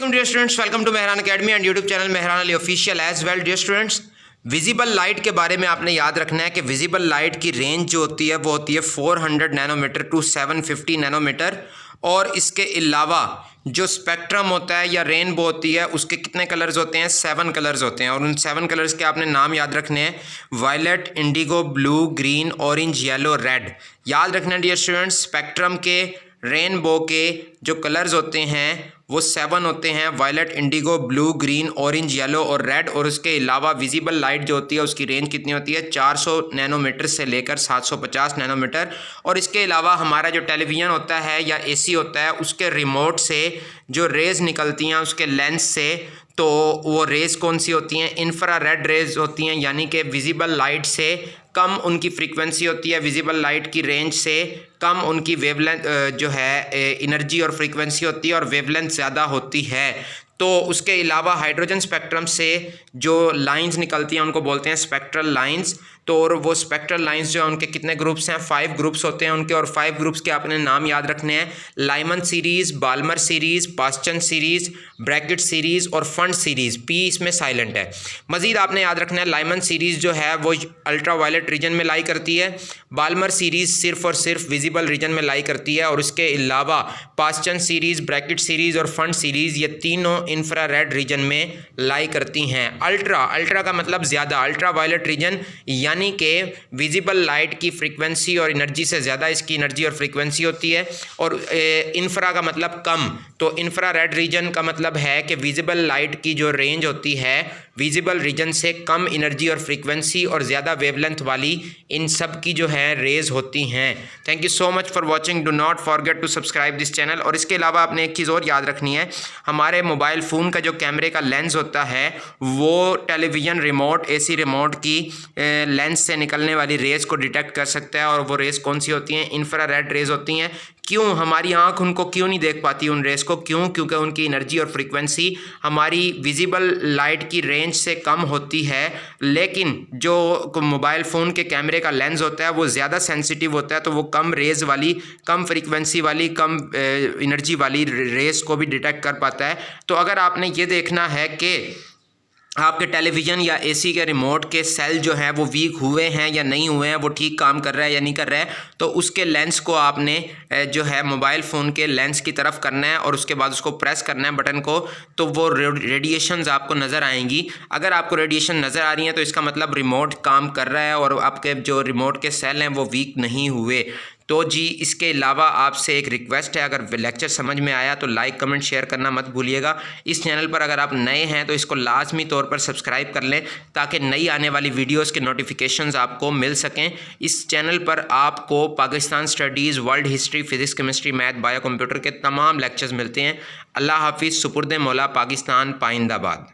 अस्सलाम dear students, welcome to Mehran Academy and YouTube channel Mehran Ali official as well. Dear students, visible light के बारे में आपने याद रखना है कि विजिबल लाइट की रेंज जो होती है वो होती है 400 नैनोमीटर टू 750 नैनोमीटर। और इसके अलावा जो स्पेक्ट्रम होता है या रेनबो होती है उसके कितने कलर्स होते हैं? 7 कलर्स होते हैं। और उन 7 कलर्स के आपने नाम याद रखने हैं, violet, indigo, blue, green, orange, yellow, red. याद रखना डियर स्टूडेंट्स, स्पेक्ट्रम के, रेनबो के जो कलर्स होते हैं वो 7 होते हैं, violet, indigo, blue, green, orange, yellow और रेड। और उसके अलावा विजिबल लाइट जो होती है उसकी रेंज कितनी होती है? 400 नैनोमीटर से लेकर 750 नैनोमीटर। और इसके अलावा हमारा जो टेलीविज़न होता है या एसी होता है उसके रिमोट से जो रेज़ निकलती हैं उसके लेंस से, तो वो रेज़ कौन सी होती हैं? इंफ्रारेड रेज़ होती हैं, यानी कि विजिबल लाइट से कम उनकी फ्रीक्वेंसी होती है, विजिबल लाइट की रेंज से कम उनकी वेवलेंथ जो है एनर्जी और फ्रीक्वेंसी होती है और वेवलेंथ ज़्यादा होती है। तो उसके अलावा हाइड्रोजन स्पेक्ट्रम से जो लाइंस निकलती हैं उनको बोलते हैं स्पेक्ट्रल लाइंस। तो और वो स्पेक्ट्रल लाइंस जो हैं उनके कितने ग्रुप्स हैं? 5 ग्रुप्स होते हैं उनके। और 5 ग्रुप्स के आपने नाम याद रखने हैं, Lyman series, Balmer series, Paschen series, Brackett series और फंड सीरीज़। पी इसमें साइलेंट है। मज़ीद आपने याद रखना है, लाइमन सीरीज़ जो है वो अल्ट्रा वायलेट रीजन में लाई करती है, बाल्मर सीरीज़ सिर्फ और सिर्फ विजिबल रीजन में लाई करती है। और उसके अलावा पास्चन सीरीज़, ब्रैकेट सीरीज़ और फंड सीरीज़ ये तीनों इंफ्रारेड रीजन में लाई करती हैं। अल्ट्रा का मतलब ज़्यादा, अल्ट्रा वायलेट रीजन यानी कि विजिबल लाइट की फ्रीक्वेंसी और एनर्जी से ज़्यादा इसकी एनर्जी और फ्रीक्वेंसी होती है। और इंफ्रा का मतलब कम, तो इंफ्रारेड रीजन का मतलब है कि विजिबल लाइट की जो रेंज होती है विजिबल रीजन से कम एनर्जी और फ्रीक्वेंसी और ज़्यादा वेवलेंथ वाली इन सब की जो है रेज होती हैं। Thank you so much for watching. Do not forget to subscribe this channel. और इसके अलावा आपने एक चीज़ और याद रखनी है, हमारे मोबाइल फ़ोन का जो कैमरे का लेंस होता है वो टेलीविज़न रिमोट, एसी रिमोट की लेंस से निकलने वाली रेज़ को डिटेक्ट कर सकता है। और वो रेज़ कौन सी होती हैं? इंफ्रारेड रेज़ होती हैं। क्यों? हमारी आंख उनको क्यों नहीं देख पाती उन रेज़ को? क्यों? क्योंकि उनकी एनर्जी और फ्रीक्वेंसी हमारी विजिबल लाइट की रेंज से कम होती है। लेकिन जो मोबाइल फ़ोन के कैमरे का लेंस होता है वो ज़्यादा सेंसिटिव होता है, तो वो कम रेज़ वाली, कम फ्रीक्वेंसी वाली, कम एनर्जी वाली रेज़ को भी डिटेक्ट कर पाता है। तो अगर आपने ये देखना है कि आपके टेलीविज़न या एसी के रिमोट के सेल जो हैं वो वीक हुए हैं या नहीं हुए हैं, वो ठीक काम कर रहा है या नहीं कर रहा है, तो उसके लेंस को आपने जो है मोबाइल फ़ोन के लेंस की तरफ करना है और उसके बाद उसको प्रेस करना है बटन को, तो वो रेडिएशंस आपको नज़र आएंगी। अगर आपको रेडिएशन नज़र आ रही हैं तो इसका मतलब रिमोट काम कर रहा है और आपके जो रिमोट के सेल हैं वो वीक नहीं हुए। तो जी, इसके अलावा आपसे एक रिक्वेस्ट है, अगर लेक्चर समझ में आया तो लाइक, कमेंट, शेयर करना मत भूलिएगा। इस चैनल पर अगर आप नए हैं तो इसको लाजमी तौर पर सब्सक्राइब कर लें ताकि नई आने वाली वीडियोस के नोटिफिकेशंस आपको मिल सकें। इस चैनल पर आपको Pakistan studies, world history, physics, chemistry, math, bio computer के तमाम लेक्चर्स मिलते हैं। अल्लाह हाफिज़। सुपुर्द मौला पाकिस्तान, पाइंदाबाद।